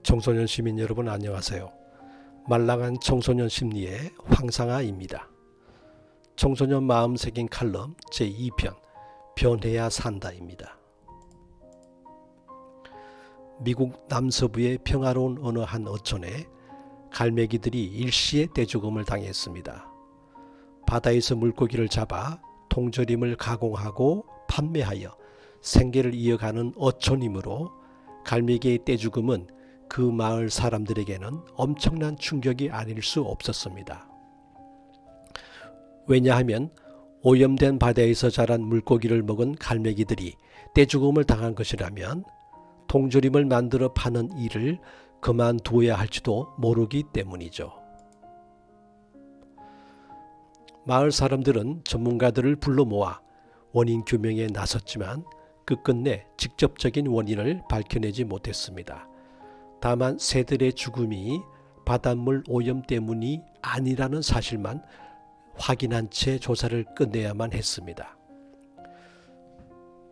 청소년 시민 여러분 안녕하세요. 말랑한 청소년 심리의 황상아입니다. 청소년 마음 새긴 칼럼 제2편 변해야 산다입니다. 미국 남서부의 평화로운 어느 한 어촌에 갈매기들이 일시에 떼죽음을 당했습니다. 바다에서 물고기를 잡아 통조림을 가공하고 판매하여 생계를 이어가는 어촌이므로 갈매기의 떼죽음은 그 마을 사람들에게는 엄청난 충격이 아닐 수 없었습니다. 왜냐하면 오염된 바다에서 자란 물고기를 먹은 갈매기들이 떼죽음을 당한 것이라면 통조림을 만들어 파는 일을 그만두어야 할지도 모르기 때문이죠. 마을 사람들은 전문가들을 불러 모아 원인 규명에 나섰지만 끝끝내 직접적인 원인을 밝혀내지 못했습니다. 다만 새들의 죽음이 바닷물 오염 때문이 아니라는 사실만 확인한 채 조사를 끝내야만 했습니다.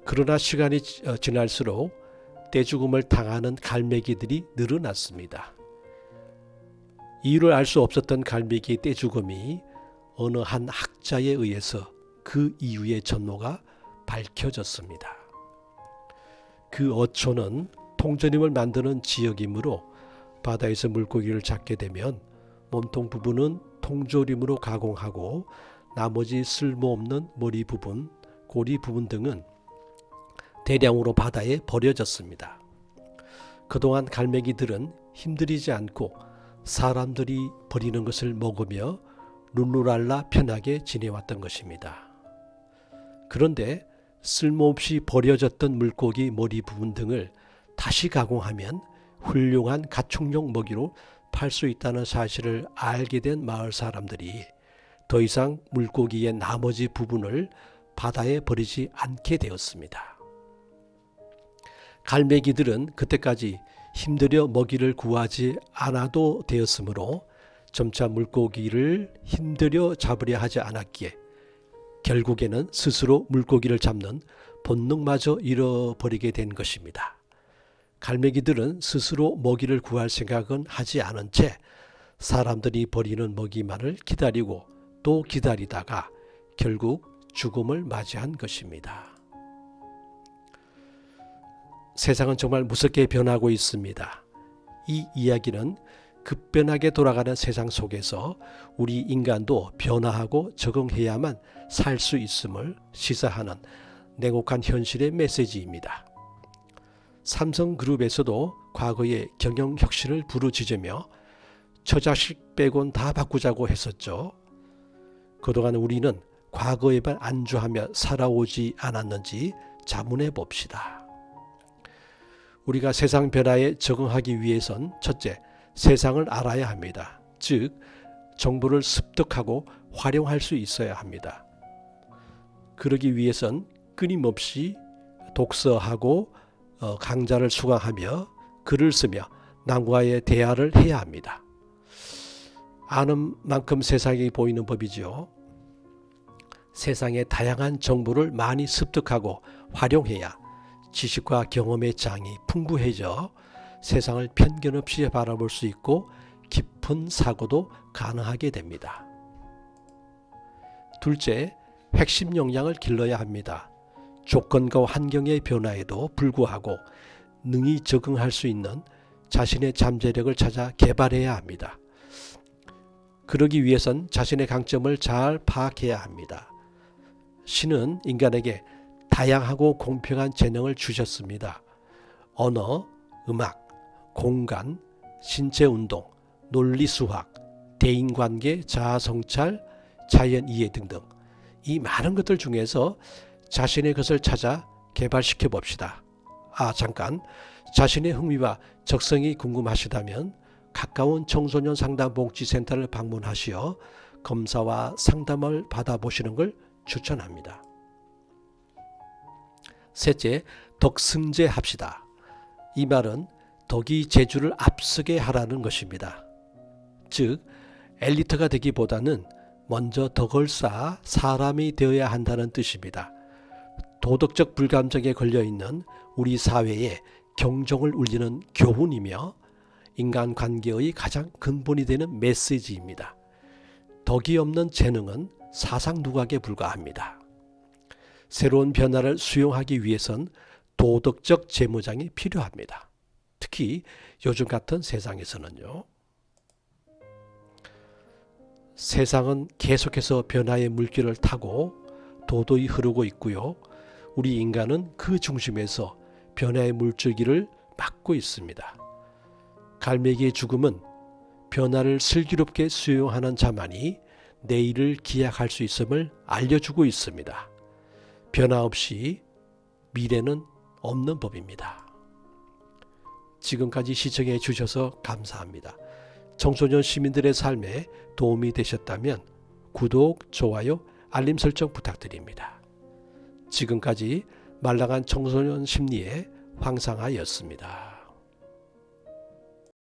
그러나 시간이 지날수록 떼죽음을 당하는 갈매기들이 늘어났습니다. 이유를 알 수 없었던 갈매기의 떼죽음이 어느 한 학자에 의해서 그 이유의 전모가 밝혀졌습니다. 그 어촌은 통조림을 만드는 지역이므로 바다에서 물고기를 잡게 되면 몸통 부분은 통조림으로 가공하고 나머지 쓸모없는 머리 부분, 고리 부분 등은 대량으로 바다에 버려졌습니다. 그동안 갈매기들은 힘들이지 않고 사람들이 버리는 것을 먹으며 룰루랄라 편하게 지내왔던 것입니다. 그런데 쓸모없이 버려졌던 물고기 머리 부분 등을 다시 가공하면 훌륭한 가축용 먹이로 팔 수 있다는 사실을 알게 된 마을 사람들이 더 이상 물고기의 나머지 부분을 바다에 버리지 않게 되었습니다. 갈매기들은 그때까지 힘들여 먹이를 구하지 않아도 되었으므로 점차 물고기를 힘들여 잡으려 하지 않았기에 결국에는 스스로 물고기를 잡는 본능마저 잃어버리게 된 것입니다. 갈매기들은 스스로 먹이를 구할 생각은 하지 않은 채 사람들이 버리는 먹이만을 기다리고 또 기다리다가 결국 죽음을 맞이한 것입니다. 세상은 정말 무섭게 변하고 있습니다. 이 이야기는 급변하게 돌아가는 세상 속에서 우리 인간도 변화하고 적응해야만 살 수 있음을 시사하는 냉혹한 현실의 메시지입니다. 삼성그룹에서도 과거에 경영혁신을 부르짖으며 처자식 빼곤 다 바꾸자고 했었죠. 그동안 우리는 과거에만 안주하며 살아오지 않았는지 자문해 봅시다. 우리가 세상 변화에 적응하기 위해선 첫째, 세상을 알아야 합니다. 즉, 정보를 습득하고 활용할 수 있어야 합니다. 그러기 위해선 끊임없이 독서하고 강좌를 수강하며 글을 쓰며 남과의 대화를 해야 합니다. 아는 만큼 세상이 보이는 법이죠. 세상의 다양한 정보를 많이 습득하고 활용해야 지식과 경험의 장이 풍부해져 세상을 편견 없이 바라볼 수 있고 깊은 사고도 가능하게 됩니다. 둘째, 핵심 역량을 길러야 합니다. 조건과 환경의 변화에도 불구하고 능히 적응할 수 있는 자신의 잠재력을 찾아 개발해야 합니다. 그러기 위해선 자신의 강점을 잘 파악해야 합니다. 신은 인간에게 다양하고 공평한 재능을 주셨습니다. 언어, 음악, 공간, 신체운동, 논리수학, 대인관계, 자아성찰, 자연이해 등등 이 많은 것들 중에서 자신의 것을 찾아 개발시켜 봅시다. 잠깐, 자신의 흥미와 적성이 궁금하시다면 가까운 청소년 상담복지센터를 방문하시어 검사와 상담을 받아보시는 걸 추천합니다. 셋째, 덕승제합시다. 이 말은 덕이 재주를 앞서게 하라는 것입니다. 즉, 엘리트가 되기보다는 먼저 덕을 쌓아 사람이 되어야 한다는 뜻입니다. 도덕적 불감정에 걸려있는 우리 사회에 경종을 울리는 교훈이며 인간관계의 가장 근본이 되는 메시지입니다. 덕이 없는 재능은 사상 누각에 불과합니다. 새로운 변화를 수용하기 위해선 도덕적 재무장이 필요합니다. 특히 요즘 같은 세상에서는요. 세상은 계속해서 변화의 물길을 타고 도도히 흐르고 있고요. 우리 인간은 그 중심에서 변화의 물줄기를 막고 있습니다. 갈매기의 죽음은 변화를 슬기롭게 수용하는 자만이 내일을 기약할 수 있음을 알려주고 있습니다. 변화 없이 미래는 없는 법입니다. 지금까지 시청해 주셔서 감사합니다. 청소년 시민들의 삶에 도움이 되셨다면 구독, 좋아요, 알림 설정 부탁드립니다. 지금까지 말랑한 청소년 심리의 황상아였습니다.